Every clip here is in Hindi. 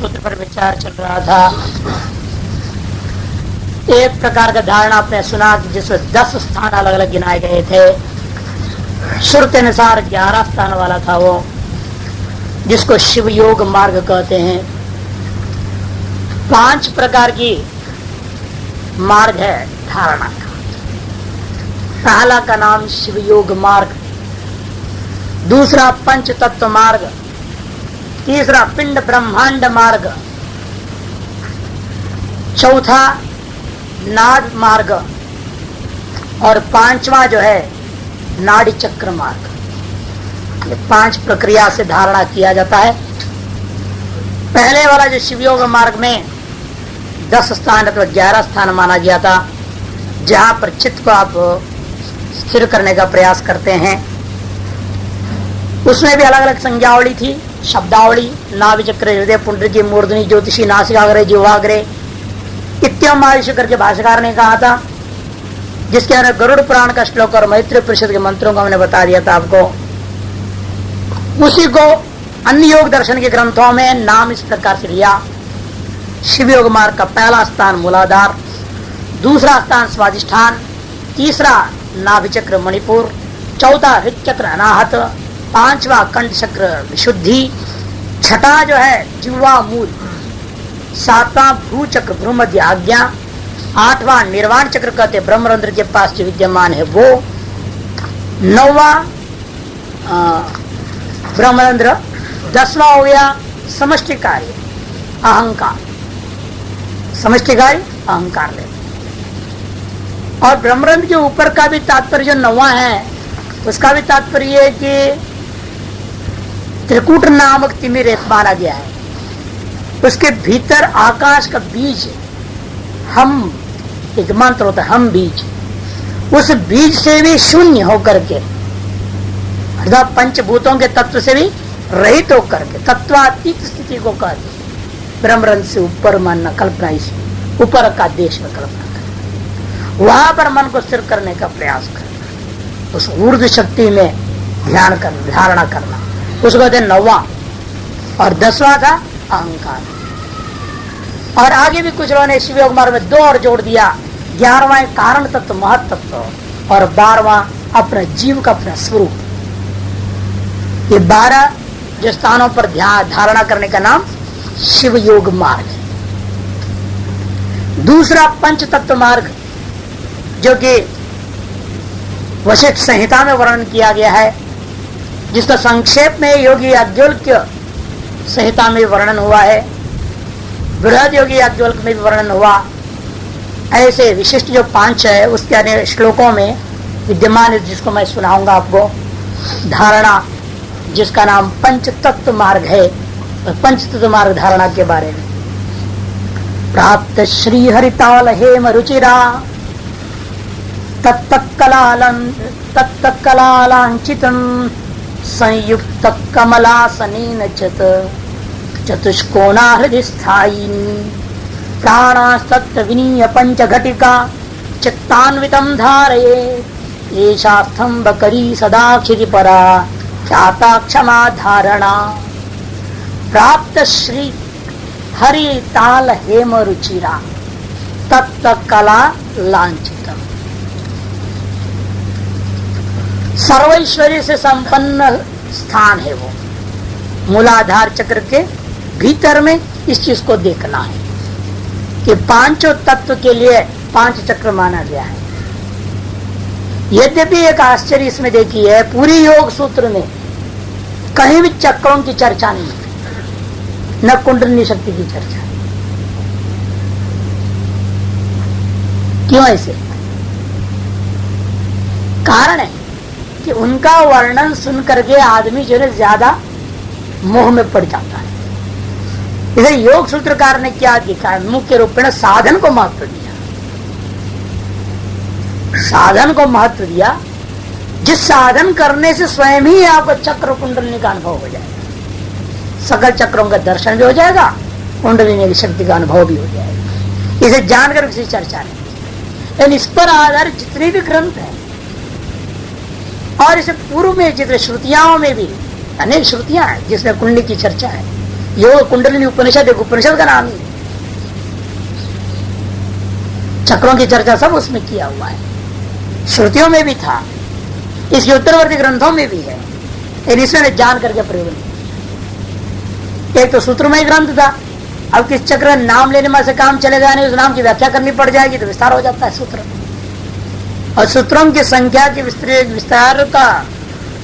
सूत्र पर विचार चल रहा था। एक प्रकार का धारणा आपने सुना कि जिसमें 10 स्थान अलग अलग गिनाए गए थे। श्रुति अनुसार 11 स्थान वाला था वो, जिसको शिव योग मार्ग कहते हैं। 5 प्रकार की मार्ग है धारणा का। पहला का नाम शिव योग मार्ग, दूसरा पंच तत्व मार्ग, तीसरा पिंड ब्रह्मांड मार्ग, चौथा नाद मार्ग और 5वां जो है नाड़ी चक्र मार्ग। ये 5 प्रक्रिया से धारणा किया जाता है। पहले वाला जो शिवयोग मार्ग में 10 स्थान अथवा 11 स्थान माना गया था, जहां पर चित्त को आप स्थिर करने का प्रयास करते हैं। उसमें भी अलग अलग संज्ञावली थी, शब्दावली, नाभि चक्र, हृदय पुंडरीकी, मूर्धनी, ज्योतिषी, नासिकाग्र, जिह्वाग्र इत्यम आदि करके भाष्यकार ने कहा था, जिसके अंदर गरुड़ पुराण का श्लोक और मैत्री परिषद के मंत्रों को हमने बता दिया था आपको। उसी को अन्य योग दर्शन के ग्रंथों में नाम इस प्रकार से लिया। शिव योग मार्ग का पहला स्थान मूलाधार, दूसरा स्थान स्वादिष्ठान, तीसरा नाभि चक्र मणिपुर, चौथा हृदय चक्र अनाहत, 5वां कंठ चक्र विशुद्धि, छठा जो है जिह्वा मूल, 7वां भू चक्र भ्रूमध्य आज्ञा, 8वां निर्वाण चक्र कहते ब्रह्मरंध्र के पास जो विद्यमान है वो, 9वां ब्रह्मरंध्र, 10वां हो गया समष्टि कार्य अहंकार, समष्टि कार्य अहंकार ले। और ब्रह्मरंध्र के ऊपर का भी तात्पर्य जो 9वां है, उसका भी तात्पर्य है कि त्रिकूट नामक तिमिर एक माना गया है। उसके भीतर आकाश का बीज, हम एक मंत्र होता है, हम बीज, उस बीज से भी शून्य होकर के अर्थात पंचभूतों के तत्व से भी रहित होकर के तत्वातीत स्थिति को कहते। ब्रह्मरंध्र से ऊपर मानना, कल्पना, इस ऊपर का देश में कल्पना करना, वहां पर मन को स्थिर करने का प्रयास करना, उस ऊर्ध्व शक्ति में ध्यान करना, धारणा करना, उसको कहते 9वां। और 10वां था अहंकार। और आगे भी कुछ लोगों ने शिव योग मार्ग में 2 और जोड़ दिया। 11वां कारण तत्व महत तत्व और 12वां अपना जीव का अपना स्वरूप। ये 12 जो स्थानों पर ध्यान धारणा करने का नाम शिव योग मार्ग है। दूसरा पंच तत्व मार्ग, जो कि वशिष्ठ संहिता में वर्णन किया गया है, जिसका संक्षेप में योगी याज्ञवल्क्य संहिता में वर्णन हुआ है, बृहद योगी याज्ञवल्क्य में भी वर्णन हुआ। ऐसे विशिष्ट जो 5 है उसके अन्य श्लोकों में विद्यमान है, जिसको मैं सुनाऊंगा आपको। धारणा जिसका नाम पंच तत्व मार्ग है, पंच तत्व मार्ग धारणा के बारे में। प्राप्त श्री हरिताल हेम रुचिरा तत्तकलालांचितम संयुक्त कमलासनेन चतुष्कोणा हृदय स्थायिनी प्राणास्तत्र विनीय पंचघटिका चित्तान्वितं धारये एषा स्तंभकरी सदा क्षितिपरा ख्याता क्षमा धारणा। प्राप्त श्री हरिताल हेम रुचिरा तत्तकला लांछितम, सर्वैश्वर्य से संपन्न स्थान है वो। मूलाधार चक्र के भीतर में इस चीज को देखना है कि 5 तत्व के लिए 5 चक्र माना गया है। यद्यपि एक आश्चर्य इसमें देखी है, पूरी योग सूत्र में कहीं भी चक्रों की चर्चा नहीं, न कुंडलिनी शक्ति की चर्चा। क्यों ऐसे? कारण है कि उनका वर्णन सुन करके आदमी जो है ज्यादा मोह में पड़ जाता है। इधर योग सूत्रकार ने क्या दिखा, मुख्य रूप में साधन को महत्व दिया। साधन को महत्व दिया, जिस साधन करने से स्वयं ही आपको चक्र कुंडलिनी का अनुभव हो जाएगा, सकल चक्रों का दर्शन भी हो जाएगा, कुंडलिनी की शक्ति का अनुभव भी हो जाएगा। इसे जानकर किसी चर्चा नहीं, लेकिन इस पर आधारित जितने भी ग्रंथ हैं और इसे पूर्व में जितने श्रुतियाओं में भी अनेक श्रुतियां हैं जिसमें कुंडली की चर्चा है, योग कुंडलिनी उपनिषद एक उपनिषद का नाम ही है। चक्रों की चर्चा सब उसमें किया हुआ है, श्रुतियों में भी था, इसके उत्तरवर्ती ग्रंथों में भी है, इसमें जान करके प्रयोग नहीं। एक तो सूत्रमय ग्रंथ था, अब किस चक्र नाम लेने में से काम चलेगा नहीं, उस नाम की व्याख्या करनी पड़ जाएगी तो विस्तार हो जाता है सूत्र। और सूत्रों की संख्या के विस्तार का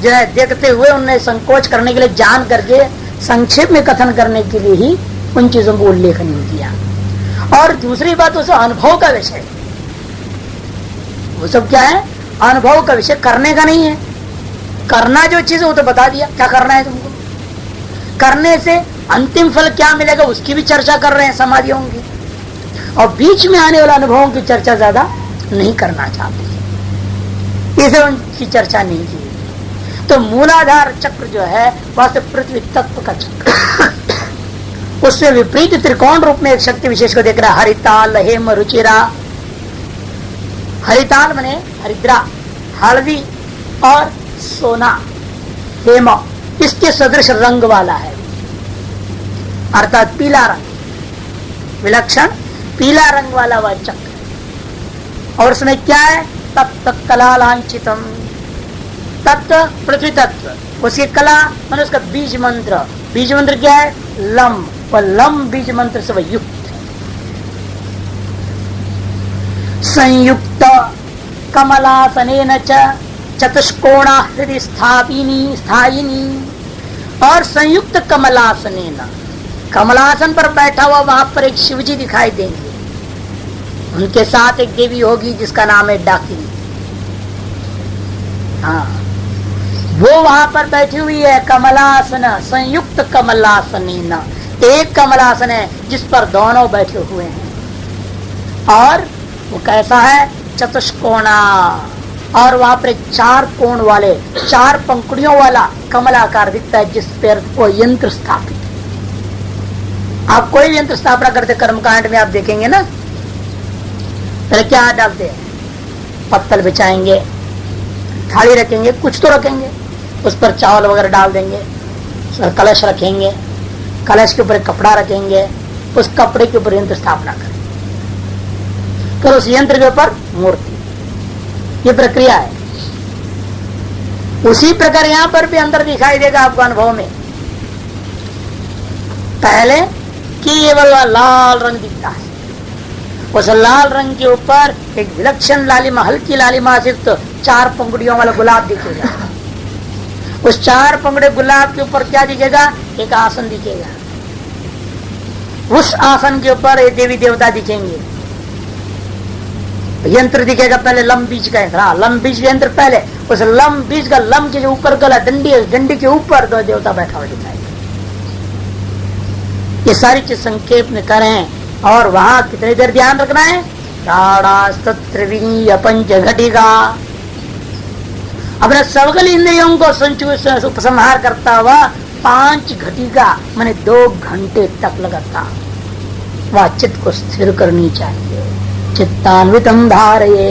जो है देखते हुए उन्हें संकोच करने के लिए जान करके संक्षेप में कथन करने के लिए ही उन चीजों को उल्लेख नहीं किया। और दूसरी बात उस अनुभव का विषय, वो सब क्या है, अनुभव का विषय, करने का नहीं है। करना जो चीज वो तो बता दिया क्या करना है तुमको, करने से अंतिम फल क्या मिलेगा उसकी भी चर्चा कर रहे हैं समाधियों की, और बीच में आने वाले अनुभवों की चर्चा ज्यादा नहीं करना चाहते, इसे उनकी चर्चा नहीं की। तो मूलाधार चक्र जो है वास्तव पृथ्वी तत्व का चक्र, उससे विपरीत त्रिकोण रूप में एक शक्ति विशेष को देख रहा है। हरिताल हेम रुचिरा, हरिताल मने हरिद्रा, हल्दी और सोना, हेम, इसके सदृश रंग वाला है, अर्थात पीला रंग, विलक्षण पीला रंग वाला वह चक्र। और उसमें क्या है, तत्व कला लांछितम, तत्व पृथ्वी तत्व, उसकी कला मान उसका बीज मंत्र, बीज मंत्र क्या है, लम, और लम बीज मंत्र से वह युक्त है। संयुक्त कमलासनेन चतुष्कोणा हृदय स्थायिनी, और संयुक्त कमलासनेन, कमलासन पर बैठा हुआ वहां पर एक शिवजी दिखाई देंगे, उनके साथ एक देवी होगी जिसका नाम है डाकिनी। हाँ, वो वहां पर बैठी हुई है, कमलासन, संयुक्त कमलासनेन, एक कमलासन है जिस पर दोनों बैठे हुए हैं। और वो कैसा है, चतुष्कोणा, और वहां पर एक चार कोण वाले, चार पंखुड़ियों वाला कमलाकार दिखता है, जिस पर वो यंत्र स्थापित है। आप कोई भी यंत्र स्थापना करते कर्मकांड में आप देखेंगे ना, पहले क्या डालते हैं, पत्तल बिछाएंगे, थाली रखेंगे, कुछ तो रखेंगे, उस पर चावल वगैरह डाल देंगे, कलश रखेंगे, कलश के ऊपर एक कपड़ा रखेंगे, उस कपड़े के ऊपर यंत्र स्थापना करेंगे, फिर उस यंत्र के ऊपर मूर्ति, ये प्रक्रिया है। उसी प्रकार यहां पर भी अंदर दिखाई देगा आपको अनुभव में। पहले केवल लाल रंग दिखता है, उस लाल रंग के ऊपर एक विलक्षण लालिमा, हल्की लालिमा से तो चार पंखुड़ियों वाला गुलाब दिखेगा। उस चार पंखुड़े गुलाब के ऊपर क्या दिखेगा, एक आसन दिखेगा, उस आसन के ऊपर ये देवी देवता दिखेंगे, यंत्र दिखेगा, पहले लम बीज का यंत्र, लम बीज यंत्र पहले, उस लम बीज का, लम के जो ऊपर गला डंडी है, डंडी के ऊपर दो देवता बैठा हुआ दिखाई। ये सारी चीज संक्षेप में करें, और वहां कितनी देर ध्यान रखना है, पंच घटिका, अपने सकल इंद्रियों को उपसंहार करता हुआ 5 घटिका माने 2 घंटे तक लगातार वह चित्त को स्थिर करनी चाहिए। चित्तान्वितम धारये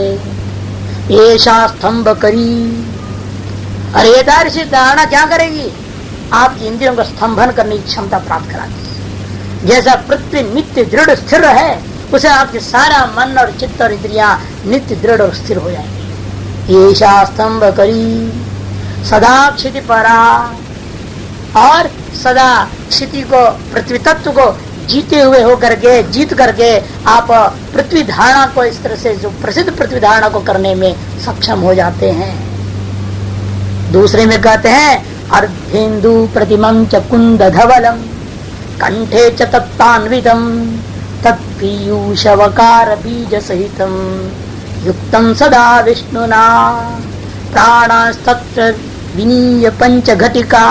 ऐसा स्तंभ करी, अरे ये धारणा क्या करेगी, आपकी इंद्रियों का स्तंभन करने की क्षमता प्राप्त कराती है। जैसा पृथ्वी नित्य दृढ़ स्थिर है, उसे आपके सारा मन और चित्त और इंद्रियां नित्य दृढ़ और स्थिर हो जाएंगे। ऐसा स्तंभ करी सदा क्षिति परा, और सदा क्षिति को, पृथ्वी तत्व को जीते हुए हो करके, जीत करके आप पृथ्वी धारणा को इस तरह से, जो प्रसिद्ध पृथ्वी धारणा को करने में सक्षम हो जाते हैं। दूसरे में कहते हैं अर्धेन्दु प्रतिमं च कुंद धवलम कंठे च तत्तान्वितम तत्पीयूषवकार बीज सहितम युक्तम सदा विष्णुना प्राणास्तत्र विनीय पंच घटिका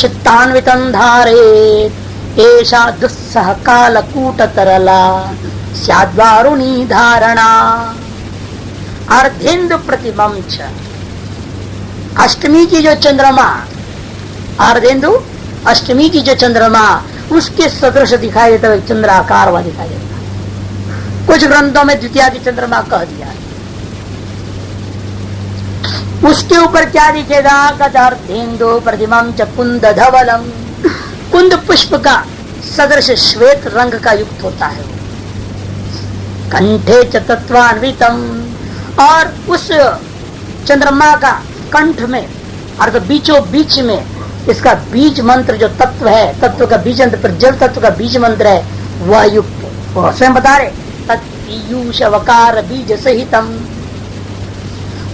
चित्तान्वितं धारेत एषा दुस्सह कालकूट तरला स्याद्वारुणी धारणा। अर्धेन्दु प्रतिमं च, अष्टमी की जो चंद्रमा, अर्धेन्दु अष्टमी की जो चंद्रमा, उसके सदृश दिखाई देता है, चंद्राकार हुआ दिखाई देता है। कुछ ग्रंथों में द्वितीया की चंद्रमा कह दिया है। उसके ऊपर क्या दिखेगा, अर्धेन्दु प्रतिमं च कुंद धवलम, कुंद पुष्प का सदृश श्वेत रंग का युक्त होता है। कंठे च तत्वान्वितम, और उस चंद्रमा का कंठ में और बीचों बीच में इसका बीज मंत्र जो तत्व है, तत्व का बीज मंत्र पर जल तत्व का बीज मंत्र है वह युक्त है। वो स्वयं बता रहे तत्पीयूषवकार बीज सहितम,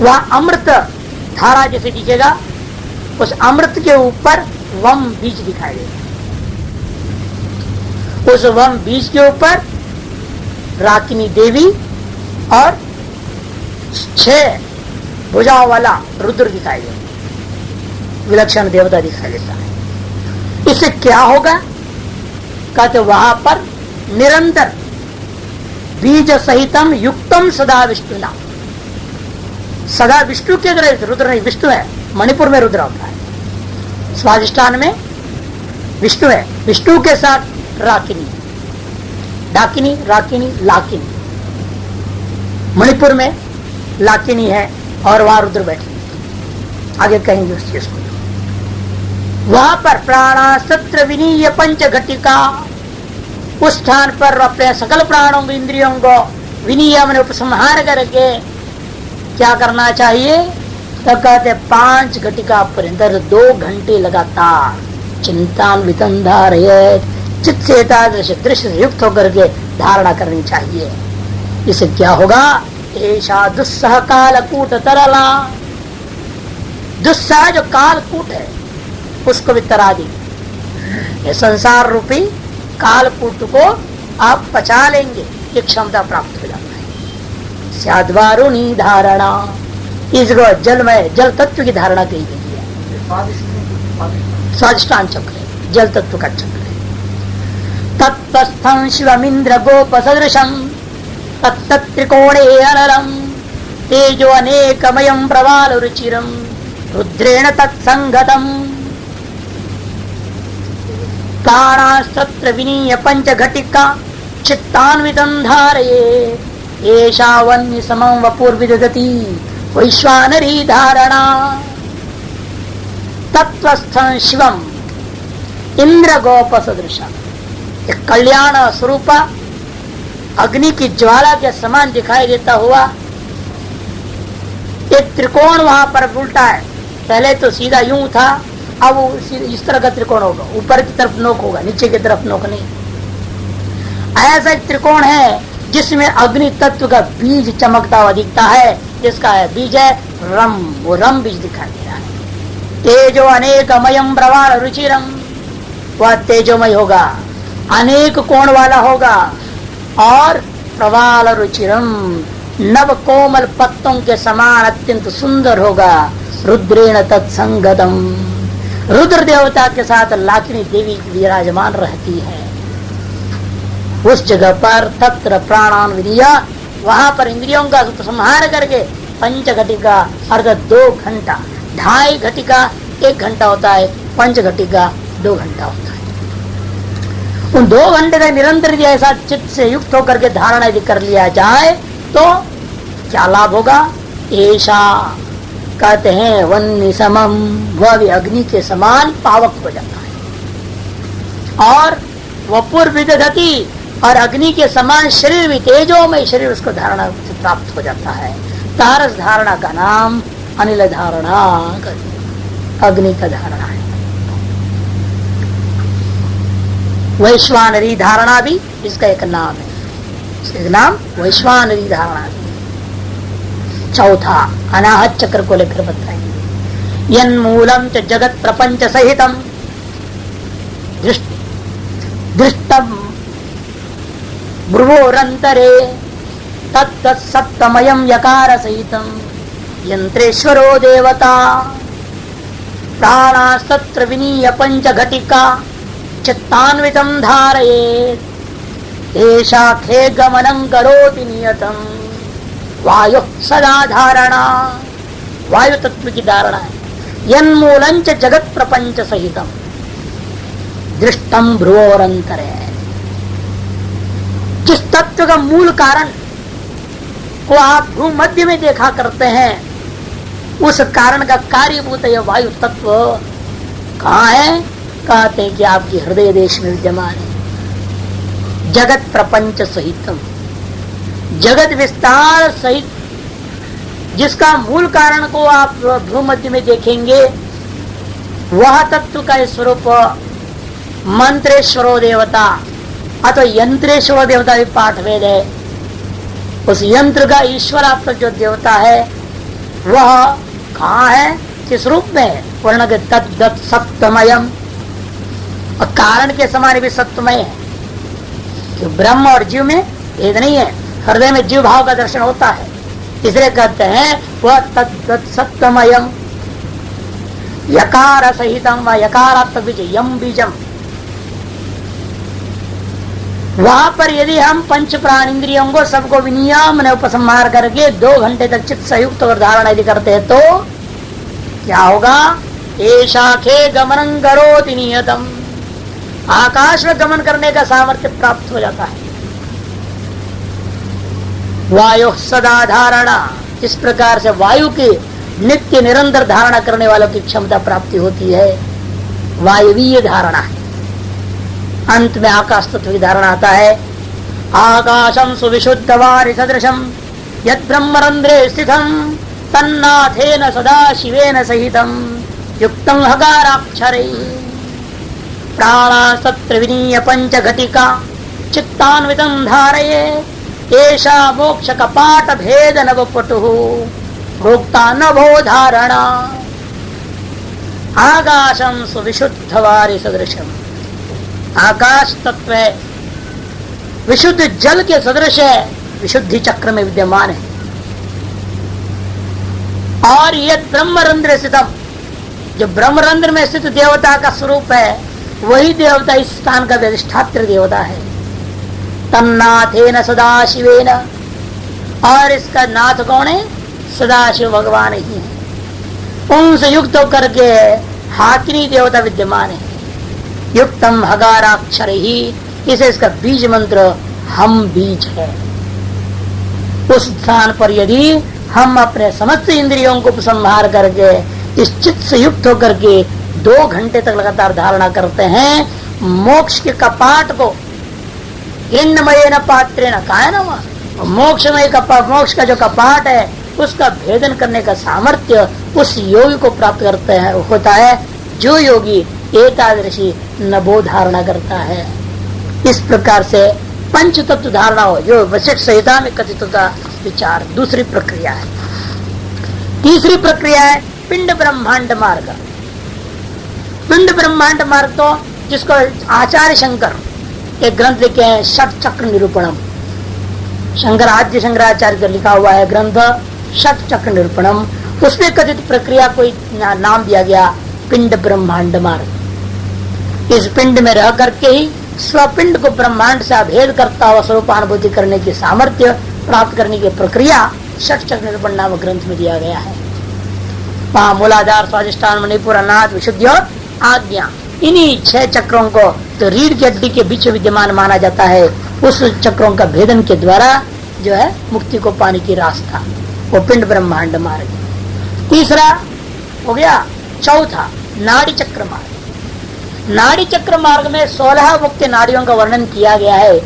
वह अमृत धारा जैसे दिखेगा, उस अमृत के ऊपर वम बीज दिखाई देगा। उस वम बीज के ऊपर राकिनी देवी और 6 भुजाओं वाला रुद्र दिखाई देगा, विलक्षण देवता दिखाई देता है। इससे क्या होगा? कहते वहां पर निरंतर बीज सहितम युक्तम सदा विष्णुना, सदा विष्णु के द्वारा, रुद्र नहीं विष्णु है, मणिपुर में रुद्र होता है, स्वादिष्ठान में विष्णु है, विष्णु के साथ राकिनी, डाकिनी, राकिनी, लाकिनी, मणिपुर में लाकिनी है और वहां रुद्र बैठे। आगे कहेंगे उस चीज को। वहां पर प्राणा सत्र विनीय पंच घटिका, उस स्थान पर अपने सकल प्राणों को, इंद्रियों को विनीय मैंने उपसंहार करके क्या करना चाहिए? तो कहते 5 घटिका पर 2 घंटे लगातार चिंतान्वितं धारयेत्, चित्त से दृश्य से युक्त होकर के धारणा करनी चाहिए। इससे क्या होगा? ऐसा दुस्सह कालकूट तरला, दुस्सह जो कालकूट है उसको भी तरा दी। ये संसार रूपी कालकूट को आप पचा लेंगे, ये क्षमता प्राप्त हो जाता है। स्याद्वारुणी धारणा, इसको जलमय जल तत्व की धारणा कही गई है। स्वादिष्ठान चक्र है, जल तत्व का चक्र है। तत्वस्थं शिवमिंद्र गोप सदृशम तत्त्रिकोणे अनलम तेजो अनेकमयं प्रवाल रुचिरम रुद्रेण तत्संगतम प्राणास्तत्र विनीय पंच घटिका चित्तान्वितं धारये एषा वन्य समं वपुर्विदधति वैश्वानरी धारणा। तत्वस्थं शिवम इंद्र गोप सदृशम, कल्याण स्वरूप अग्नि की ज्वाला के समान दिखाई देता हुआ एक त्रिकोण वहां पर उल्टा है। पहले तो सीधा यूं था, अब वो इस तरह का त्रिकोण होगा, ऊपर की तरफ नोक होगा, नीचे की तरफ नोक नहीं। ऐसा एक त्रिकोण है जिसमें अग्नि तत्व का बीज चमकता हुआ दिखता है, जिसका है बीज है रम, वो रम बीज दिखाई दे रहा है। तेजो अनेकमयम प्रवाल रुचिरम, वह तेजोमय होगा, अनेक कोण वाला होगा और प्रवाल रुचिरम नव कोमल पत्तों के समान अत्यंत सुंदर होगा। रुद्रेण तत्संगतम, रुद्र देवता के साथ लाकिनी देवी विराजमान रहती है। उस जगह पर तत्र प्राणान विनिया, वहां पर इंद्रियों का संहार करके पंच घटिका अर्थात 2 घंटा, 2.5 घटिका 1 घंटा होता है, पंच घटिका 2 घंटा होता है। उन 2 घंटे का निरंतर ऐसा चित्त से युक्त होकर के धारणा यदि कर लिया जाए तो क्या लाभ होगा? ऐसा कहते हैं वन्य समम, वह भी अग्नि के समान पावक हो जाता है। और वपुर विदधति, और अग्नि के समान शरीर भी, तेजोमय शरीर उसको धारणा से प्राप्त हो जाता है। तारस धारणा का नाम अनिल धारणा, अग्नि का धारणा है। वैश्वानरी धारणा भी इसका एक नाम है, इसका नाम वैश्वानरी धारणा भी। चौथा अनाहत चक्र को लेकर बताएंगे। यन्मूलम च जगत प्रपंच सहितम दृष्टम भ्रुवोरंतरे तत्सप्तमयम यकार सहितम यंत्रेश्वरो देवता प्राणास्तत्र विनीय पंच घटिका चित्तान्वितं धारयेत् एषा खे गमनं करोति नियतम वायु सदा धारणा, वायु तत्व की धारणा है। यन्मूलंच जगत प्रपंच सहितम दृष्टम भ्रुवोरंतरे, जिस तत्व का मूल कारण को आप भूमध्य में देखा करते हैं, उस कारण का कार्यभूत यह वायु तत्व कहाँ है? कहते हैं कि आपके हृदय देश में विद्यमान है। जगत प्रपंच सहितम, जगत विस्तार सहित जिसका मूल कारण को आप भ्रूमध्य में देखेंगे, वह तत्व का स्वरूप मंत्रेश्वरो देवता अथवा यंत्रेश्वरो देवता भी पाठ वेद है। उस यंत्र का ईश्वरात्मक जो देवता है वह कहाँ है, किस रूप में है? वर्ण के तद्दत सत्वमयम, और कारण के समान भी सत्वमय है। क्यों? ब्रह्म और जीव में भेद नहीं है, हृदय में जीव भाव का दर्शन होता है, इसलिए कहते हैं वह तद्दत सत्वमयम यकार सहितम व यकारात्मक बीज यम बीजम। वहां पर यदि हम पंच प्राण इंद्रियों को सबको विनियमन उपसंहार करके 2 घंटे तक चित्त संयुक्त और धारणा यदि करते हैं तो क्या होगा? एशाखे गमनं करोति नियतम, आकाश में गमन करने का सामर्थ्य प्राप्त हो जाता है। वायु सदा धारणा, इस प्रकार से वायु की नित्य निरंतर धारणा करने वालों की क्षमता प्राप्ति होती है, वायवीय धारणा है। अंत में आकाश तत्व की धारणा आता है। आकाशम सुविशुद्ध वारि सदृशम यद ब्रह्मरंध्रे स्थितम तन्नाथेन सदा शिवेन सहितम युक्तम हगाराक्षरै प्राणास्तत्र विनीय पंचघटिका चित्तान्वितं धारये एषा मोक्ष कपाट भेद नवपटुः भोक्ता नभो धारणा। आकाशम सुविशुद्ध वारि सदृशम, आकाश तत्व है, विशुद्ध जल के सदृश है, विशुद्धि चक्र में विद्यमान है। और यह ब्रह्मरंध्र स्थितम, जो ब्रह्मरंध्र में स्थित देवता का स्वरूप है, वही देवता इस स्थान का अधिष्ठात्र देवता है। तन्नाथेन सदा शिवेन, और इसका नाथ कौन है? सदाशिव भगवान ही है। उनसे युक्त होकर के हाकिनी देवता विद्यमान है। युक्तम हगाराक्षर ही, इसे इसका बीज मंत्र हम बीज है। उस स्थान पर यदि हम अपने समस्त इंद्रियों को उपसंहार करके इस चित्त से युक्त होकर के 2 घंटे तक लगातार धारणा करते हैं, मोक्ष के कपाट को हिण्डमय न पात्रे न काय न, मोक्षमय मोक्ष का जो कपाट है उसका भेदन करने का सामर्थ्य उस योगी को प्राप्त करते हैं, होता है जो योगी एकादशी नभो धारणा करता है। इस प्रकार से पंच तत्व धारणा हो जो वशिष्ठ संहिता में कथित होता विचार। दूसरी प्रक्रिया है। तीसरी प्रक्रिया है पिंड ब्रह्मांड मार्ग। पिंड ब्रह्मांड मार्ग तो जिसको आचार्य शंकर एक ग्रंथ लिखे हैं षट चक्र निरूपणम, शंकराचार्य शंकराचार्य का लिखा हुआ है ग्रंथ षट चक्र निरूपणम, उसमें कथित प्रक्रिया कोई नाम दिया गया पिंड ब्रह्मांड मार्ग। इस पिंड में रह करके ही स्वपिंड को ब्रह्मांड से अभेद करता हुआ स्वरूपानुभूति करने की सामर्थ्य प्राप्त करने की प्रक्रिया षट चक्र निरूपण नामक ग्रंथ में दिया गया है। वहाँ मूलाधार स्वादिष्ठान मणिपुर अनाथ विशुद्धि और आज्ञा, इन्हीं 6 चक्रों को तो रीढ़ की हड्डी के बीच विद्यमान माना जाता है। उस चक्रों का भेदन के द्वारा जो है मुक्ति को पाने की रास्ता, वो पिंड ब्रह्मांड मार्ग। तीसरा हो गया। चौथा नाड़ी चक्र मार्ग। नाड़ी चक्र मार्ग में 16 मुख्य नाड़ियों का वर्णन किया गया है,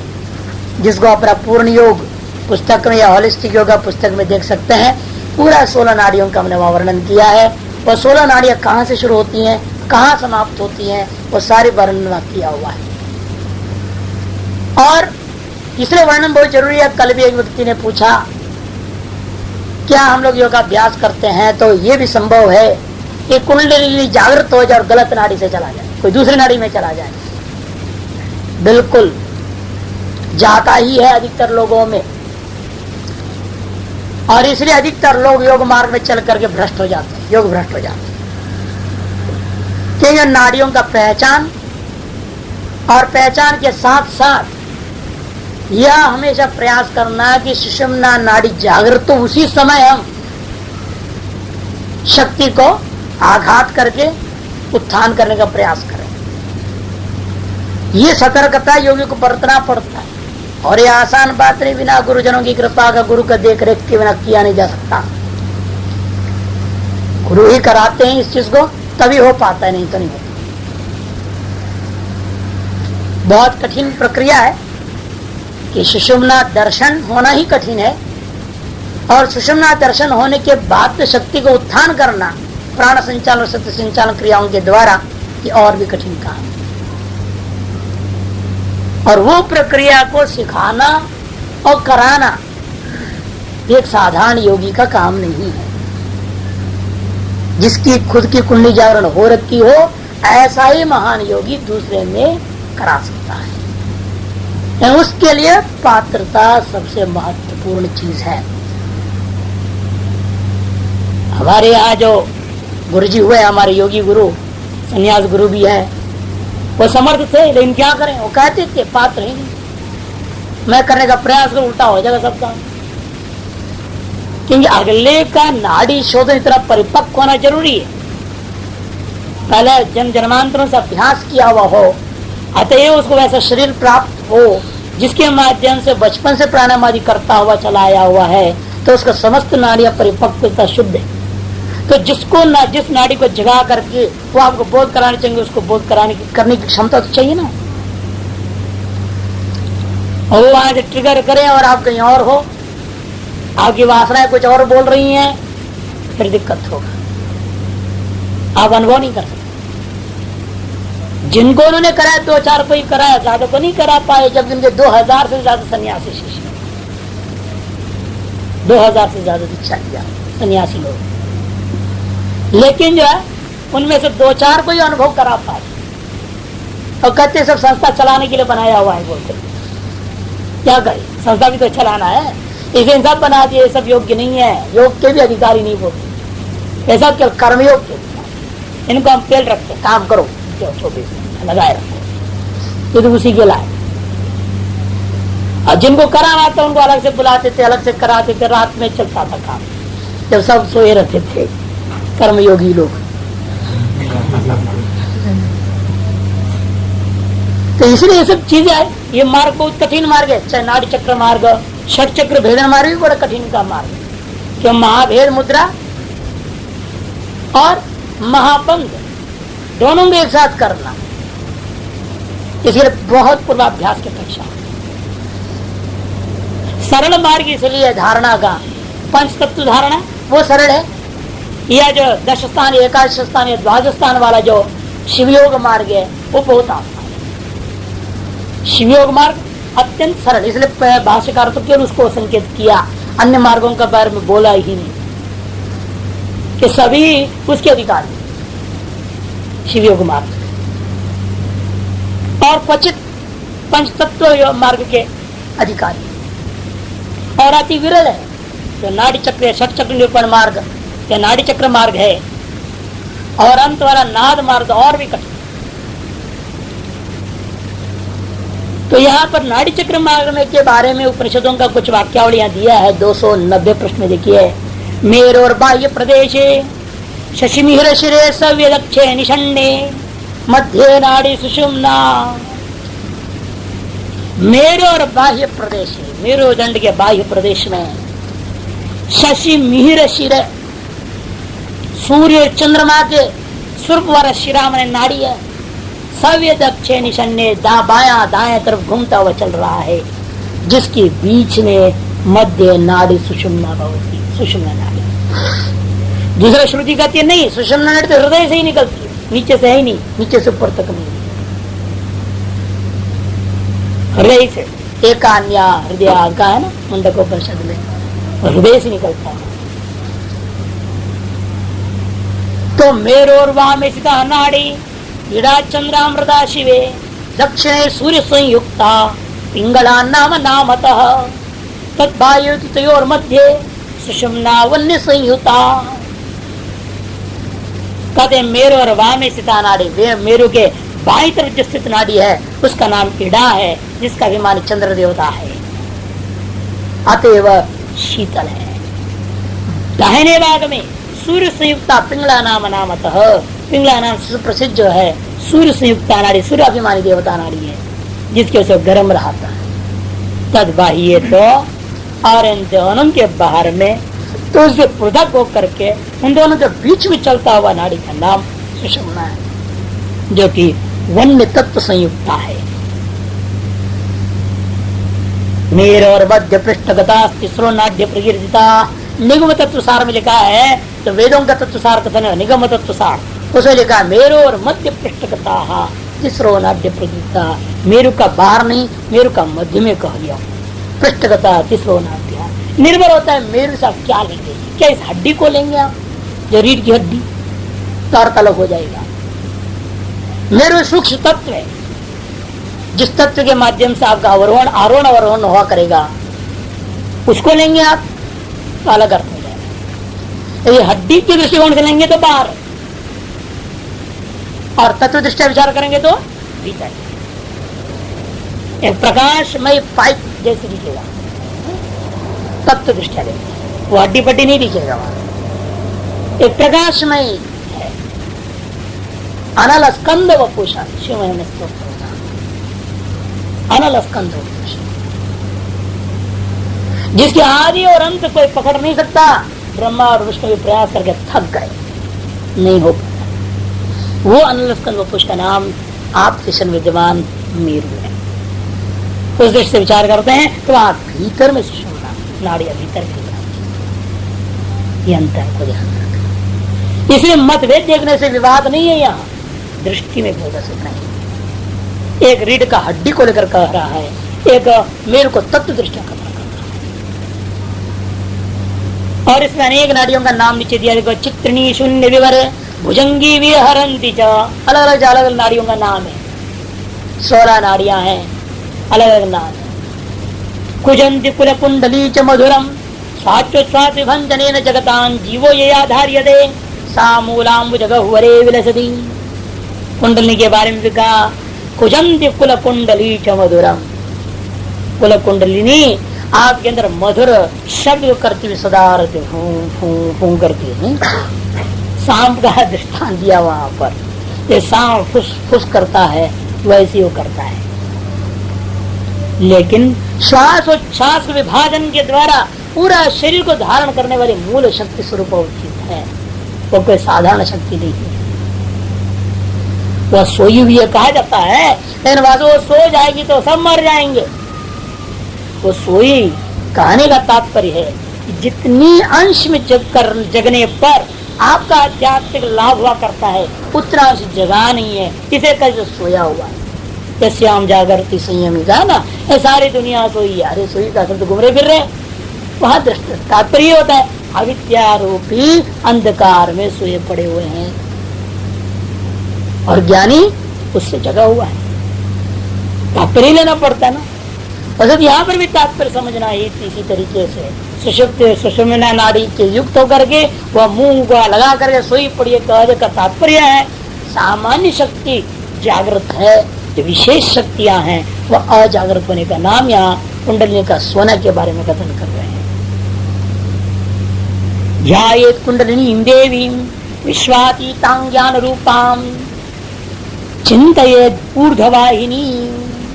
जिसको अपना पूर्ण योग पुस्तक में या होलिस्टिक योगा पुस्तक में देख सकते हैं। पूरा 16 नाड़ियों का हमने वहां वर्णन किया है। वह 16 नाड़ियां कहाँ से शुरू होती हैं, कहाँ समाप्त होती हैं, वो सारी वर्णन किया हुआ है। और तीसरे वर्णन बहुत जरूरी है। कल भी एक व्यक्ति ने पूछा क्या हम लोग योगाभ्यास करते हैं तो ये भी संभव है कि कुंडली जागृत हो जाए और गलत नाड़ी से चला जाए, कोई दूसरी नाड़ी में चला जाए? बिल्कुल जाता ही है अधिकतर लोगों में, और इसलिए अधिकतर लोग योग मार्ग में चल करके भ्रष्ट हो जाते हैं, योग भ्रष्ट हो जाते हैं। क्योंकि नाड़ियों का पहचान और पहचान के साथ साथ यह हमेशा प्रयास करना कि सुषुम्ना नाड़ी जागृत तो उसी समय हम शक्ति को आघात करके उत्थान करने का प्रयास करें। ये सतर्कता योगी को बरतना पड़ता है, और ये आसान बात नहीं, बिना गुरुजनों की कृपा का, गुरु का देख रेख के बिना किया नहीं जा सकता। गुरु ही कराते हैं इस चीज को, तभी हो पाता है, नहीं तो नहीं होता। बहुत कठिन प्रक्रिया है कि सुषुम्ना दर्शन होना ही कठिन है, और सुषुम्ना दर्शन होने के बाद शक्ति को उत्थान करना प्राण संचालन सत्य संचालन क्रियाओं के द्वारा, ये और भी कठिन काम। और वो प्रक्रिया को सिखाना और कराना एक साधारण योगी का काम नहीं है। जिसकी खुद की कुंडली जागरण हो रखी हो, ऐसा ही महान योगी दूसरे में करा सकता है। उसके लिए पात्रता सबसे महत्वपूर्ण चीज है। हमारे यहाँ जो गुरुजी हुए, हमारे योगी गुरु, संन्यास गुरु भी है, वो समर्थ थे, लेकिन क्या करें, वो कहते थे पात्र ही नहीं, मैं करने का प्रयास करूं उल्टा हो जाएगा सब काम। क्योंकि अगले का नाड़ी शोधन इतना परिपक्व होना जरूरी है, पहले जन्म जन्मांतरों से अभ्यास किया हुआ हो, अतएव उसको वैसा शरीर प्राप्त हो जिसके माध्यम से बचपन से प्राणायाम आदि करता हुआ चला आया हुआ है, तो उसका समस्त नाड़ियां परिपक्वता शुद्ध है। तो जिसको जिस नाड़ी को जगा करके वो आपको बोध कराने चाहिए, उसको बोध कराने की करने की क्षमता तो चाहिए ना। और वो वहां से ट्रिगर करें और आप कहीं और हो, आपकी वासनाएं कुछ और बोल रही हैं, फिर दिक्कत होगा, आप अनुभव नहीं कर सकते। जिनको उन्होंने कराया, 2-4 कोई कराया, ज्यादा को नहीं करा पाए, जब उनके 2000 से ज्यादा सन्यासी शिष्य, 2000 से ज्यादा दीक्षा लिया सन्यासी लोग, लेकिन जो है उनमें से 2-4 को ही अनुभव करा पाए। और कहते सब संस्था चलाने के लिए बनाया हुआ है, बोलते क्या करें, संस्था भी तो चलाना है, इसे सब बना दिए, सब योग्य नहीं है, योग के भी अधिकारी नहीं बोलते, ऐसा क्या कर्मयोग के, इनको हम पेल रखते, काम करो 24 लगाए रखो, ये तो उसी के लाए। और जिनको कराना था उनको अलग से बुलाते थे, अलग से कराते थे, रात में चलता था काम, जब सब सोए रहते थे कर्मयोगी लोग। तो इसलिए ये सब चीजें है, ये मार्ग बहुत कठिन मार्ग है, चाहे नाड़ी चक्र मार्ग, षट चक्र भेदन मार्ग भी बड़ा कठिन का मार्ग है, क्यों महाभेद मुद्रा और महापंग दोनों में एक साथ करना, इसलिए बहुत पूर्वाभ्यास की अपेक्षा। सरल मार्ग इसलिए धारणा का, पंच तत्व धारणा वो सरल है, यह जो 10 स्थान, 11 स्थान या 12 स्थान वाला जो शिवयोग मार्ग है वो बहुत आसान है। शिवयोग मार्ग अत्यंत सरल, इसलिए भाष्यकार तो केवल उसको संकेत किया, अन्य मार्गों का बारे में बोला ही नहीं, कि सभी उसके अधिकारी शिवयोग मार्ग और क्वचित पंच तत्व मार्ग के अधिकारी, और अति विरल है जो नाड़ी चक्र, षट चक्र निरूपण मार्ग या नाड़ी चक्र मार्ग है, और अंत वाला नाद मार्ग और भी कठिन। तो यहाँ पर नाड़ी चक्र मार्ग में के बारे में उपनिषदों का कुछ वाक्यावलियां दिया है। 290 प्रश्न में देखिए, मेर और बाह्य प्रदेशे शशिमिहिर शिरे सव्यदक्षे निषण्णे मध्य नाड़ी सुषुम्ना। मेरु और बाह्य प्रदेश, मेरुदंड के बाह्य प्रदेश में शशि मिहिर शिर, सूर्य और चंद्रमा के स्वरूप वाला शिरा में नाड़ी है, सव्य दक्षे निषण्णे, बाया दाएं तरफ घूमता हुआ चल रहा है, जिसके बीच में मध्य नाड़ी सुषुम्ना भवती, सुषुम्ना नाड़ी। दूसरा श्रुति कहती है नहीं, सुषुम्ना नाड़ी तो हृदय से ही निकलती है, नीचे से है ही नहीं, नीचे से ऊपर तक नहीं, हृदय से। एकान्या हृदय का है ना मुंडकोपनिषद में, हृदय से निकलता है। तो मेरोर्वा में स्थिता नाड़ी इड़ा चंद्रामृता शिवे दक्षिणे सूर्य संयुक्ता पिंगला नाम नामतः तद्वायुतयोर मध्य सुषुम्ना वन्य संयुक्ता। कहते मेरु और वाम स्थिता नाड़ी, मेरु के बाईं तरफ जो स्थित नाड़ी है उसका नाम इड़ा है, जिसका अभिमान चंद्र देवता है, अतएव शीतल है। दाहिने भाग में सूर्य संयुक्ता पिंगला नाम नामतः, पिंगला नाम सुप्रसिद्ध जो है सूर्य संयुक्ता नाड़ी, सूर्य अभिमानी देवता नाड़ी है, जिसके उसे गर्म रहता है। तद बाह्य तो, और इन दोनों के बाहर में तो उससे पृथक होकर के उन दोनों के बीच में चलता हुआ नाड़ी का नाम सुषुम्ना है, जो कि वन्य तत्व संयुक्ता है। मेर और मध्य पृष्ठगता तीसरो नाट्य प्रकीर्तिता। निगम तत्व सार में लिखा है, तो वेदों का तत्व सार कथन है निगम तत्व सार, उसमें लिखा है मेरु और मध्य पृष्ठगता तीसरो नाट्य प्रकीर्तिता। मेरु का बाहर नहीं, मेरु का मध्य में कह दिया। पृष्ठगता तीसरो नाट्य निर्भर होता है मेरु से आप क्या लेंगे। क्या इस हड्डी को लेंगे आप, जो रीढ़ की हड्डी, तो अर्थ अलग हो जाएगा। मेरु सूक्ष्म तत्व है, जिस तत्व के माध्यम से आपका अवरोहण आरोहण अवरोहण हुआ करेगा, उसको लेंगे आप तो अलग अर्थ हो जाएगा। यदि हड्डी के दृष्टिकोण से लेंगे तो बाहर, और तत्व दृष्टि विचार करेंगे तो भीतर। एक प्रकाशमय पाइप जैसे दिखेगा तत्व दृष्टि देंगे, वो हड्डी पट्टी नहीं दिखेगा वहां। एक प्रकाशमय है, अनल स्कंद वपुषा शिव अनल स्कंद वपुषा, जिसके आदि और अंत कोई पकड़ नहीं सकता। ब्रह्मा और विष्णु भी प्रयास करके थक गए, नहीं हो पाया। वो अनल स्कंद वपुष का नाम आपके शन विद्यमान मेरु है। उस दृष्टि से विचार करते हैं तो आप भीतर में सुषुम्ना नाड़ियां भीतर ये अंतर को ध्यान रखें। इसलिए मतभेद देखने से विवाद नहीं है, यहाँ दृष्टि में भेद सिद्ध नहीं। एक रीढ़ का हड्डी को लेकर कह रहा है, एक मेरु को तत्व दृष्टिया कर रहा है। और इसमें अनेक नाड़ियों का नाम नीचे दिया, देखो चित्रिणी शून्य विवर भुजंगी विहरंती च, अलग अलग नाड़ियों का नाम है। 16 नाड़ियां हैं, अलग अलग नाम है। कुजंती कुल कुंडली च मधुरम स्वाच विभंजनेन जगतान जीवो ये आधार्यते सा मूलाम्बु जगहुवरे विलसति। कुंडली के बारे में भी कहा, कुजंती कुल कुंडली च मधुरम, कुल कुंडलिनी आपके अंदर मधुर शब्द करती हुई सदा रहते हूं करती है। सांप का दृष्टांत दिया वहां पर, ये सांप फुस फुस करता है वैसे वो करता है, लेकिन श्वास और श्वास विभाजन के द्वारा पूरा शरीर को धारण करने वाली मूल शक्ति स्वरूप उचित है। वो कोई साधारण शक्ति नहीं है। वह सोई हुई कहा जाता है, लेकिन वास्तव वो सो जाएगी तो सब मर जाएंगे। वो सोई कहने का तात्पर्य है कि जितनी अंश में जगने पर आपका आध्यात्मिक लाभ हुआ करता है, उतना अंश जगा नहीं है, इसे कैसे सोया हुआ है। जैसे हम जागृति संयमी का ना, ये सारी दुनिया सोई, अरे सोई का तो घूम रहे फिर रहे। वहां तात्पर्य होता है अविद्यारूपी अंधकार में सोए पड़े हुए हैं, और ज्ञानी उससे जगा हुआ है। तात्पर्य लेना पड़ता है ना। और यहाँ पर भी तात्पर्य समझना ही इसी तरीके से सुषुम्ना नाड़ी के युक्त होकर के वह मुंह को लगा करके सोई पड़ी कहने का तात्पर्य है सामान्य शक्ति जागृत है, जो विशेष शक्तियां हैं वह अजागृत होने का नाम यहाँ कुंडलिनी का सोना के बारे में कथन कर रहे हैं। ध्यायेत् कुंडलिनीं देवीं विश्वातीतां ज्ञान रूपां चिंतयेत् ऊर्ध्ववाहिनी।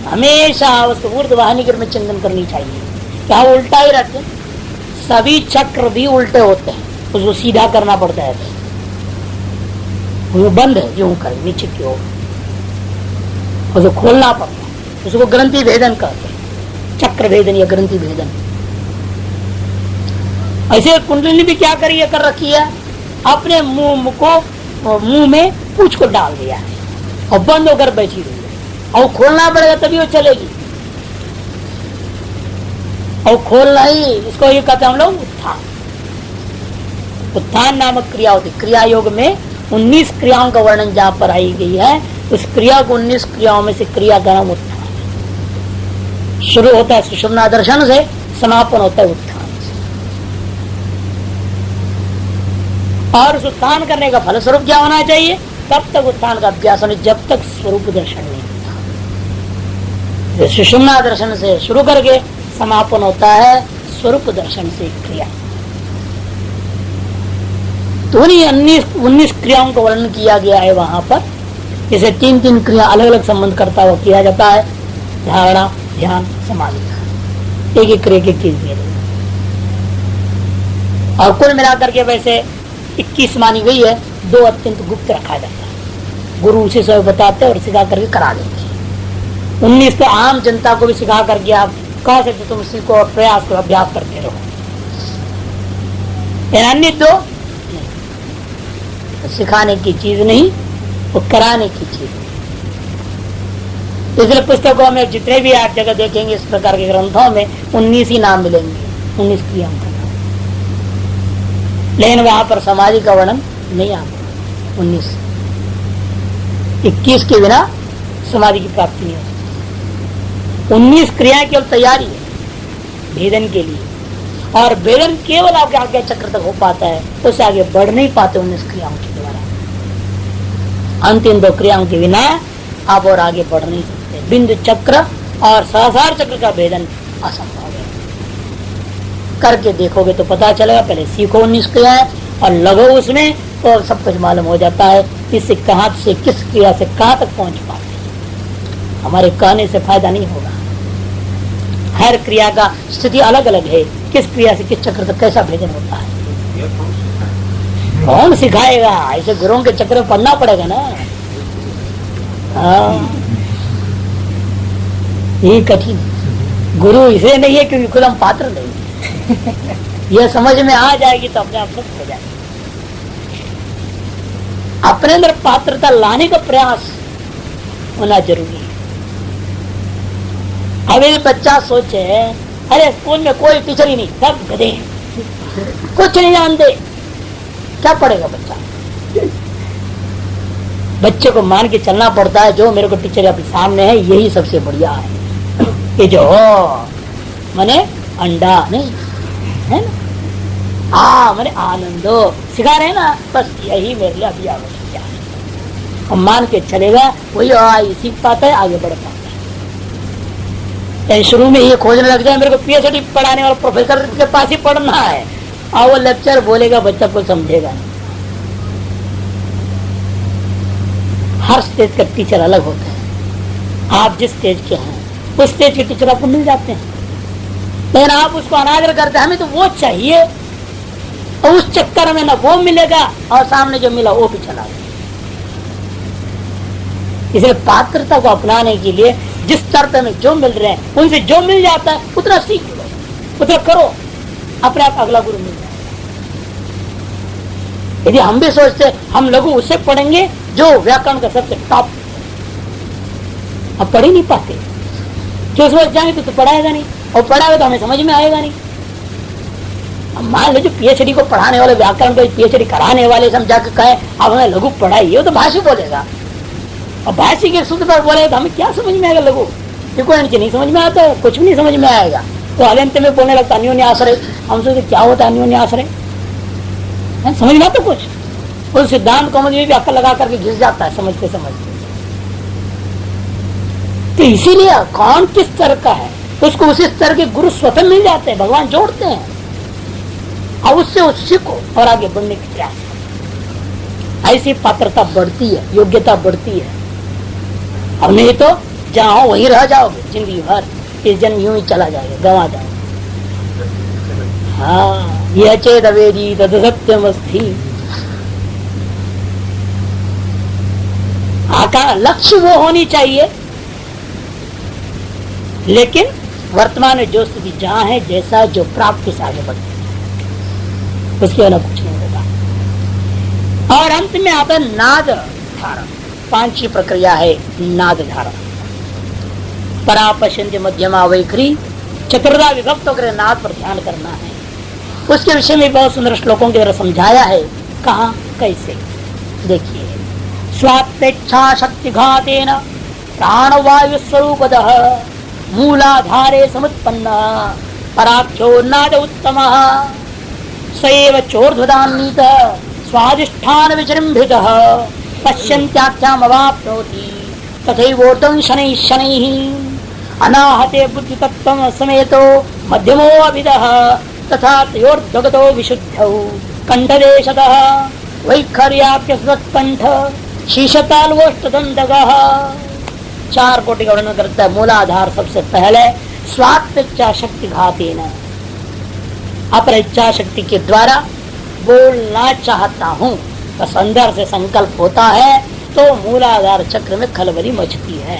हमेशा उसको ऊर्ध्ववाहिनी के रूप में चिंतन करनी चाहिए। क्या उल्टा ही रहते, सभी चक्र भी उल्टे होते हैं, उसको सीधा करना पड़ता है। वो बंद है यूं कर नीचे की ओर, उसको खोलना पड़ता है, उसको ग्रंथि भेदन कहते हैं, चक्र भेदन या ग्रंथि भेदन। ऐसे कुंडलिनी भी क्या करिए कर रखी है, अपने मुंह में पूंछ को डाल दिया है और बंद होकर बैठी रही है, और खोलना पड़ेगा तभी वो चलेगी। और खोलना ही इसको ये कहते हैं हम लोग उत्थान। उत्थान नामक क्रिया होती, क्रिया योग में 19 क्रियाओं का वर्णन जहां पर आई गई है, उस क्रिया को 19 क्रियाओं में से क्रिया का नाम उत्थान। शुरू होता है सुषुम्ना दर्शन से, समापन होता है उत्थान से। और उस उत्थान करने का फल स्वरूप क्या होना चाहिए, तब तक उत्थान का अभ्यास होने जब तक स्वरूप दर्शन नहीं होता। सुषुम्ना दर्शन से शुरू करके समापन होता है स्वरूप दर्शन से क्रिया। तो 19 क्रियाओं का वर्णन किया गया है वहां पर, जैसे 3 क्रिया अलग अलग संबंध करता हुआ किया जाता है, धारणा ध्यान समाधि का, एक क्रिया की चीज भी। और कुल मिलाकर के वैसे 21 मानी गई है, 2 अत्यंत गुप्त रखा जाता है, गुरु उसे सब बताते और सिखा करके करा देंगे। 19 तो आम जनता को भी सिखा करके आप कह सकते तुम सीखो और प्रयास करो, अभ्यास करते रहो। अन्य दो नहीं, सिखाने की चीज नहीं, वो कराने की चीज। इसलिए पुस्तकों में जितने भी आप जगह देखेंगे इस प्रकार के ग्रंथों में 19 ही नाम मिलेंगे, 19 क्रियाओं का नाम, लेकिन वहां पर समाधि का वर्णन नहीं आता। 19 21 के बिना समाधि की प्राप्ति नहीं होती। 19 क्रियाएं केवल तैयारी है भेदन के लिए, और भेदन केवल आपके आगे चक्र तक हो पाता है, उससे आगे बढ़ नहीं पाते 19 क्रियाओं के द्वारा। अंतिम 2 क्रियाओं के बिना आप और आगे बढ़ नहीं सकते। बिंदु चक्र और सहस्रार चक्र का भेदन असंभव है। करके देखोगे तो पता चलेगा। पहले सीखो 19 क्रियाएं और लगो उसमें, तो सब कुछ मालूम हो जाता है इससे कहां से किस क्रिया से कहां तक पहुंच पाते हैं। हमारे कहने से फायदा नहीं होगा। हर क्रिया का स्थिति अलग अलग है, किस क्रिया से किस चक्र तक कैसा भेदन होता है कौन सिखाएगा? ऐसे गुरुओं के चक्र में पढ़ना पड़ेगा ना। ये कठिन गुरु इसे नहीं है क्योंकि खुद हम पात्र नहीं। यह समझ में आ जाएगी तो अपने आप सब हो जाएगी। अपने अंदर पात्रता लाने का प्रयास होना जरूरी है। अब एक बच्चा सोचे अरे स्कूल में कोई टीचर ही नहीं, सब गधे, कुछ नहीं जानते, क्या पढ़ेगा बच्चा? बच्चे को मान के चलना पड़ता है जो मेरे को टीचर अपने सामने है यही सबसे बढ़िया है। ये जो माने अंडा नहीं है ना, माने आनंदो सिखा रहे ना, बस यही मेरे लिए अभी आवश्यक है। और मान के चलेगा वही सीख पाता है, आगे बढ़ पाता है। शुरू में ये खोजने लग जाए मेरे को पीएचडी पढ़ाने वाला प्रोफेसर के पास ही पढ़ना है, और वो लेक्चर बोलेगा बच्चा को समझेगा नहीं। हर स्टेज का टीचर अलग होता है। आप जिस स्टेज के हैं उस स्टेज के टीचर आपको मिल जाते हैं, लेकिन आप उसको अनादर करते हैं। हमें तो वो चाहिए, और उस चक्कर में ना वो मिलेगा और सामने जो मिला वो भी चला गया। इसलिए पात्रता को अपनाने के लिए जिस स्तर में जो मिल रहे हैं उनसे जो मिल जाता है उतना सीख लो, उतना करो, अपने आप अगला गुरु मिल जाए। यदि हम भी सोचते हम लघु उससे पढ़ेंगे जो व्याकरण का सबसे टॉप, अब पढ़ ही नहीं पाते। जो सोच जाएंगे तो पढ़ाएगा नहीं, और पढ़ाएगा तो हमें समझ में आएगा नहीं। अब मान लो जो पीएचडी को पढ़ाने वाले, व्याकरण को पीएचडी कराने वाले समझा के कहे अब हमें लघु पढ़ाइए, वो तो भाषी बोलेगा, और भाषी के सूत्र पर बोलेगा तो हमें क्या समझ में आएगा? लघु ये नहीं समझ में आता है, कुछ भी नहीं समझ में आएगा। तो अत्यंत में बोलने लगता अन्योन्य आश्रय। हम सोचते क्या होता है अन्योन्य आश्रय, समझ में आता कुछ? उस सिद्धांत को मुझे भी अक्ल लगा करके घिस जाता है समझते समझते। तो इसीलिए कौन किस स्तर का है उसको उसी स्तर के गुरु स्वतः मिल जाते हैं, भगवान जोड़ते हैं, और उससे उस सीखो और आगे बढ़ने की प्रयास। ऐसी पात्रता बढ़ती है, योग्यता बढ़ती है। अब नहीं तो जहाँ हो वहीं रह जाओगे जिंदगी भर, इस जन्म यूं ही चला जाएगा, गंवा जाओगे। हाँ, यह चेत अवेदी तद सत्यमस्ति। आकार लक्ष्य वो होनी चाहिए, लेकिन वर्तमान में जो स्थिति जहां है, जैसा जो प्राप्ति से आगे बढ़ते हैं उसके अलग कुछ नहीं होगा। और अंत में आता है नाद धारण। 5वीं प्रक्रिया है नाद धारण। परापश्यंत मध्यमा वैखरी चतुर्धा विभक्त होकर नाद पर ध्यान करना है। उसके विषय में बहुत सुंदर श्लोकों के द्वारा समझाया है। कहा कैसे? देखिए, स्वात्मेच्छा शक्ति घातेन प्राणवायु स्वरूपतः मूलाधारे समुत्पन्न पराख्यो नाद उत्तम सैव चोर्ध्वदान्वित स्वादिष्ठान विजृंभित पश्यन्त्याख्यामवाप्नोति तथैवोर्ध्वं शनैः शनैः अनाहते बुद्धि तत्त्वं समेतो मध्यमो अभिदः तथा तयोर्ध्वगतो विशुद्धौ कंठदेशतः वैखर्याप्यस्वत्कंठ शीशताल्वोष्टदंतगः। 4 कोटि का वर्णन करता है। मूलाधार सबसे पहले स्वात्मिच्छा शक्ति घातेन, अपर इच्छा शक्ति के द्वारा बोलना चाहता हूँ, बस अंदर से संकल्प होता है तो मूलाधार चक्र में खलबली मचती है।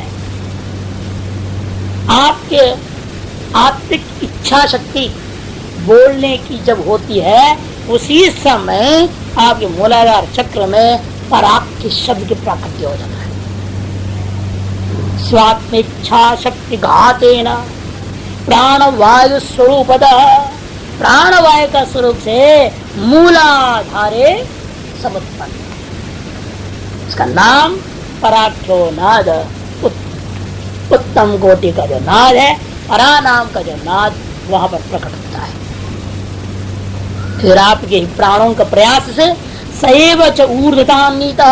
आपके आत्मिक इच्छा शक्ति बोलने की जब होती है, उसी समय आपके मूलाधार चक्र में पराग के शब्द की प्राकृति हो जाता है। स्वात्मिच्छा शक्ति घातेन प्राणवायु स्वरूप, प्राणवायु का स्वरूप से मूलाधारे समुत्पन्न, इसका नाम पराख्यो नाद, उत्तम कोटि का जो नाद है, परा नाम का जो नाद वहां पर प्रकट होता है। फिर आपके प्राणों का प्रयास से सैव च ऊर्ध्वतान्विता,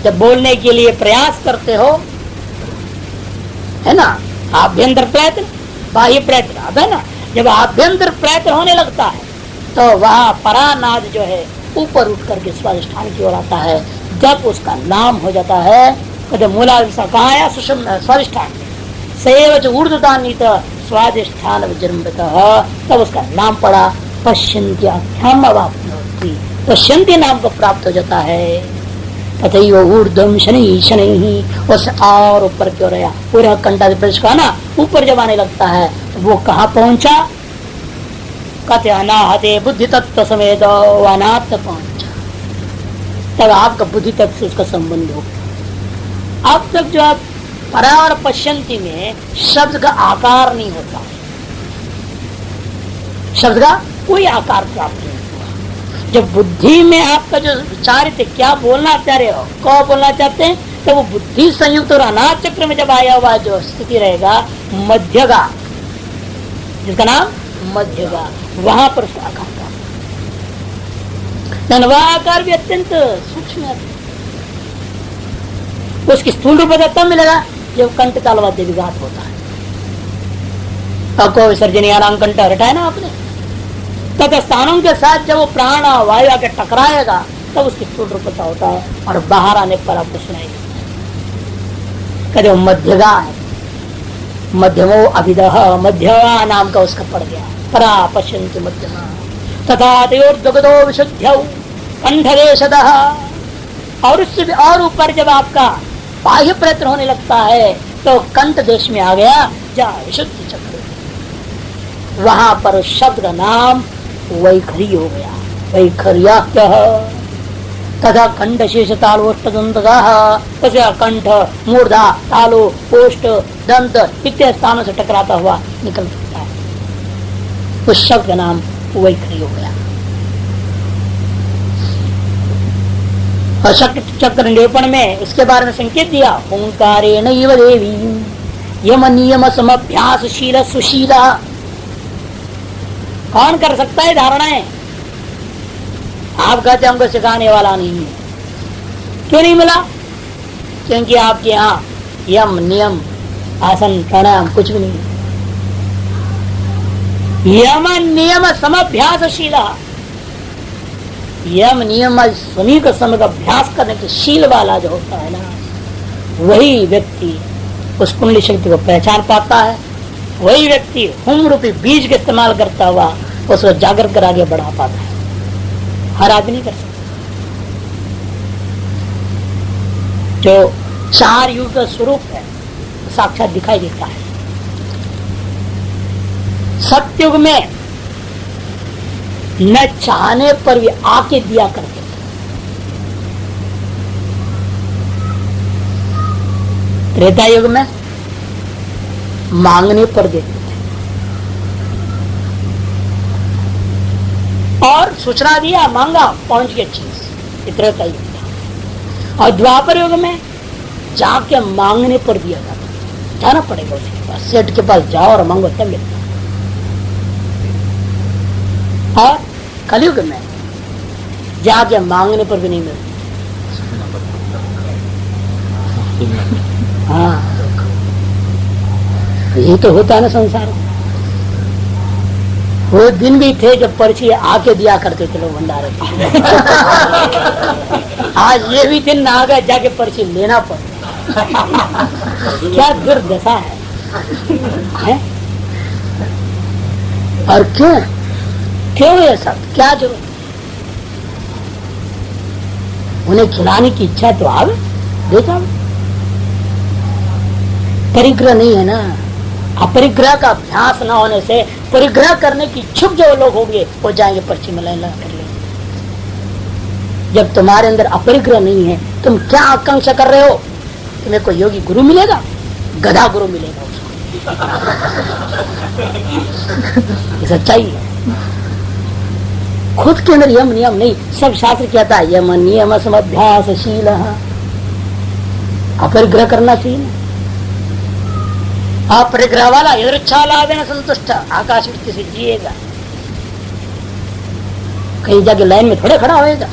जब बोलने के लिए प्रयास करते हो, है ना, आभ्यंतर प्रयत्न बाह्य प्रयत्न, अब है ना, जब आभ्यंतर प्रयत्न होने लगता है तो वह परानाद जो है ऊपर उठ करके स्वादिष्ठान की ओर आता है। जब उसका नाम हो जाता है, कहते मूलाधार कहा आया, सुषुम्ना स्वादिष्ठान, सैव ऊर्ध्वतान्वित स्वादिष्ठान विजृंभितः, तब उसका नाम पड़ा पश्यन्त्याख्याम अवाप्नोति, पश्यन्ति नाम को प्राप्त हो जाता है। तथैव ऊर्ध्वं शनैः शनैः, उससे और ऊपर क्यों रहा, पूरा कंठा प्रदेश का ना ऊपर जब आने लगता है तो वो कहाँ पहुंचा, कहते अनाहते बुद्धि तत्व समेत अनाथ पहुंचा, तब आपका बुद्धि तत्व से उसका संबंध हो। अब तक जो आप परा और पश्यन्ति में शब्द का आकार नहीं होता, शब्द का कोई आकार प्राप्त नहीं हुआ। जब बुद्धि में आपका जो विचारित क्या बोलना चाह रहे हो, कौ बोलना चाहते हैं, तो वो बुद्धि संयुक्त और अनाथ चक्र में जब आया हुआ जो स्थिति रहेगा मध्यगा, जिसका नाम मध्यगा, वहां पर उसका आकार प्राप्त, वह आकार भी अत्यंत सूक्ष्म है। उसकी स्थूल रूप तब मिलेगा जब कंठ तालवाद्य विघात होता है। आपको विसर्जन यानाम कंठ हटाए ना आपने, तब स्थानों के साथ जब वो प्राण वायु आके टकराएगा तब उसकी स्थूल रूपता होता है, और बाहर आने पर आपको सुनाई देता है। कदे मध्यगा है, मध्यमो अभिदह, मध्यमा नाम का उसका पड़ गया, परा पश्यन्ति मध्यमा, तथा तयोर्दगदो विशुद्ध्यौ कंठदेशदः, और उससे भी और ऊपर जब आपका बाह्य प्रयत्न होने लगता है तो कंठ देश में आ गया जहाँ विशुद्धि चक्र, वहां पर उस शब्द का नाम वैखरी हो गया, वैखर्य तथा कंठ शेष तालोष्ट दंत, कंठ मूर्धा तालु ओष्ठ दंत इत्यादि स्थानों से टकराता हुआ निकल सकता है, उस शब्द का नाम वैखरी हो गया। और चक्र निरूपण में उसके बारे में संकेत दिया, ओंकारेण इव देवी यम नियम समभ्यासशील सुशीला। कौन कर सकता है धारणाएं? आप कहते हमको सिखाने वाला नहीं है, क्यों नहीं मिला? क्योंकि आपके यहाँ यम नियम आसन प्राणायाम कुछ भी नहीं है। यम नियम समभ्यासशीला, यम नियम समीक समय का अभ्यास करने के शील वाला जो होता है ना, वही व्यक्ति उस कुंडली शक्ति को पहचान पाता है, वही व्यक्ति हुम रूपी बीज का इस्तेमाल करता हुआ उसको जागृत कर आगे बढ़ा पाता है। हर आदमी नहीं कर सकता। जो चार युग का स्वरूप है साक्षात दिखाई देता है। सत्युग में न चाहने पर भी आके दिया करते थे, त्रेता युग में मांगने पर देते थे, और सूचना दिया मांगा पहुंच गया चीज, त्रेता युग था। और द्वापर युग में जाके मांगने पर दिया जाता, जाना पड़ेगा उसके पास, सेठ के पास जाओ और मांगो तब मिलता। और कलयुग में जाके मांगने पर भी नहीं मिलती। हाँ, यही तो होता है ना संसार में। वो दिन भी थे जब पर्ची आके दिया करते थे लोग भंडारे। आज ये भी दिन आ गए जाके पर्ची लेना पड़ता। क्या दुर्दशा है? और क्यों ये सब? क्या जरूरत? उन्हें खिलाने की इच्छा तो आवे, देखा परिग्रह नहीं है ना, अपरिग्रह का अभ्यास न होने से परिग्रह करने की इच्छुक जो लोग होंगे वो जाएंगे पर्ची में लाइन लगा कर लेंगे। जब तुम्हारे अंदर अपरिग्रह नहीं है, तुम क्या आकांक्षा कर रहे हो? तुम्हें कोई योगी गुरु मिलेगा, गधा गुरु मिलेगा उसको। ये सच्चाई है। खुद के अंदर यम नियम नहीं, सब शास्त्र कहता है यम नियम समभ्यासशील, अपरिग्रह करना चाहिए ना। अपरिग्रह वाला यदृच्छा लाभेन संतुष्ट, आकाश वृत्ति से जिएगा, कहीं जाके लाइन में थोड़े खड़ा होएगा।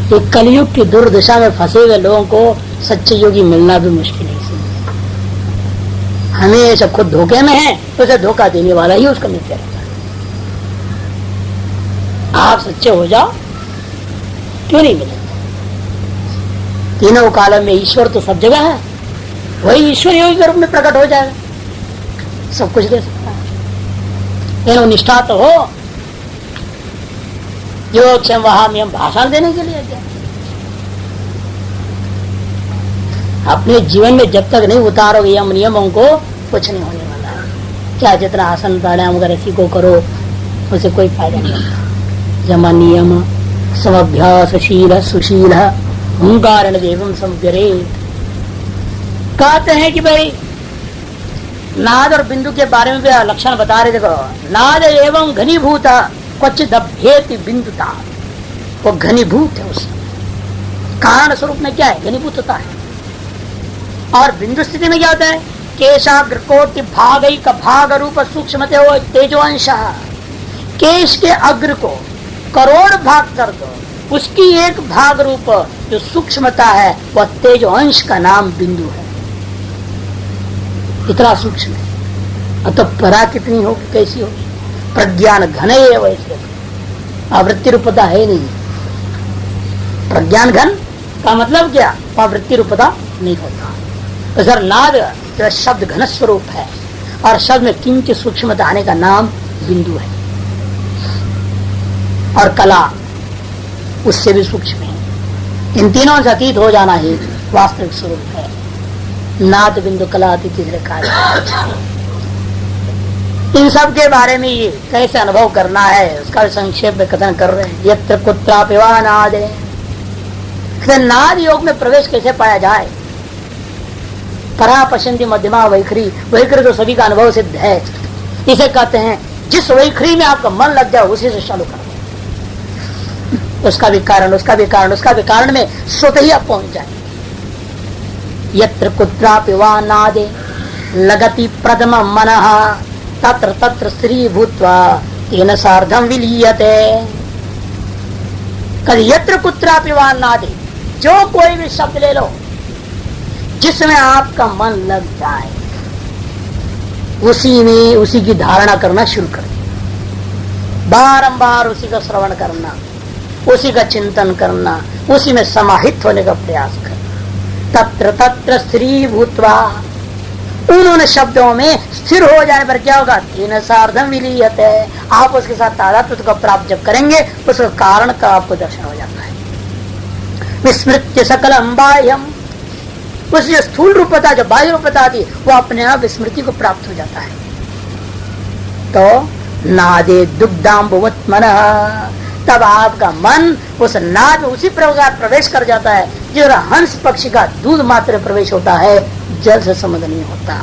एक कलयुग की दुर्दशा में फंसे हुए लोगों को सच्चे योगी मिलना भी मुश्किल है। हमेशा खुद धोखे में है तो उसे धोखा देने वाला ही उसका मित्र रहता है। आप सच्चे हो जाओ, क्यों नहीं मिले? तीनों कालों में ईश्वर तो सब जगह है, वही ईश्वर योगी के रूप में प्रकट हो जाएगा, सब कुछ दे सकता है। लेकिन निष्ठा तो हो, योग क्षम वहां में हम भाषण देने के लिए क्या? अपने जीवन में जब तक नहीं उतारोगे यम नियमों को, कुछ नहीं होने वाला है। क्या जितना आसन प्राणायाम वगैरह सीखो करो, उसे कोई फायदा नहीं होता। यम नियम समभ्यासशील सुशील ओंकार देवम समग्रे। कहते हैं कि भाई नाद और बिंदु के बारे में भी लक्षण बता रहे। देखो, नाद एवं घनीभूत क्वचित अभ्येति बिंदुता, वो घनीभूत है, उस कारण स्वरूप में क्या है? घनीभूत होता है। और बिंदु स्थिति में क्या होता है? केशाग्र कोटि भागैक भाग रूप सूक्ष्मते हो तेजो अंश। केश के अग्र को करोड़ भाग कर दो, उसकी एक भाग रूप जो सूक्ष्मता है वह तेजो अंश का नाम बिंदु है। इतना सूक्ष्म है। अतः परा कितनी होगी, कैसी होगी? प्रज्ञान घन है वैसे, आवृत्ति रूपता है नहीं। प्रज्ञान घन का मतलब क्या? आवृत्ति रूपता नहीं होता। तो सर नाद तो शब्द घन स्वरूप है, और शब्द में किंच सूक्ष्मता आने का नाम बिंदु है। और कला उससे भी सूक्ष्म है। इन तीनों से अतीत हो जाना ही वास्तविक स्वरूप है। नाद बिंदु कला अति तीसरे कार्य। इन सब के बारे में ये कैसे अनुभव करना है उसका संक्षेप में कथन कर रहे हैं। यत्र कुत्रापि वा नादे, नाद योग में प्रवेश कैसे पाया जाए? परा पश्यन्ति मध्यमा वैखरी, वैखरी तो सभी का अनुभव सिद्ध है। इसे कहते हैं जिस वैखरी में आपका मन लग जाए उसी से चालू कर, उसका भी कारण उसका भी कारण उसका भी कारण में स्वतः ही आप पहुंच जाए। यत्र कुत्रापि वा नादे लगति प्रथम मनः तत्र तत्र स्त्री भूत्वा तेन सार्धम विलीयते। कभी यत्र कुत्रापि वा नादे, जो कोई भी शब्द ले लो जिसमें आपका मन लग जाए उसी में उसी की धारणा करना शुरू कर, बारंबार उसी का श्रवण करना, उसी का चिंतन करना, उसी में समाहित होने का प्रयास करना। तत्र तत्र स्त्री भूत्वा, उन्होंने शब्दों में स्थिर हो जाने पर क्या होगा? तेन सार्धम विलीयते, आप उसके साथ तादात्म्य को प्राप्त जब करेंगे उसका कारण का आपको दर्शन हो जाता है। विस्मृत्य सकलम बाह्यम, उस जो स्थूल रूपता जो बाह्य रूपता थी वो अपने आप स्मृति को प्राप्त हो जाता है। तो नादे दुग्धाम्बुवत मनः, तब आपका मन उस नाद में उसी प्रकार प्रवेश कर जाता है जो हंस पक्षी का दूध मात्र प्रवेश होता है, जल से संबंध नहीं होता।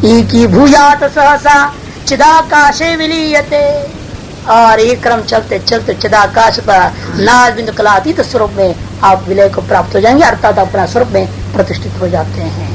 इकी भूयात सहसा चिदाकाशे विलीयते, और एक क्रम चलते चलते चिदाकाश पर नाद बिंदु कलातीत स्वरूप में आप विलय को प्राप्त हो जाएंगे, अर्थात अपना स्वरूप में प्रतिष्ठित हो जाते हैं।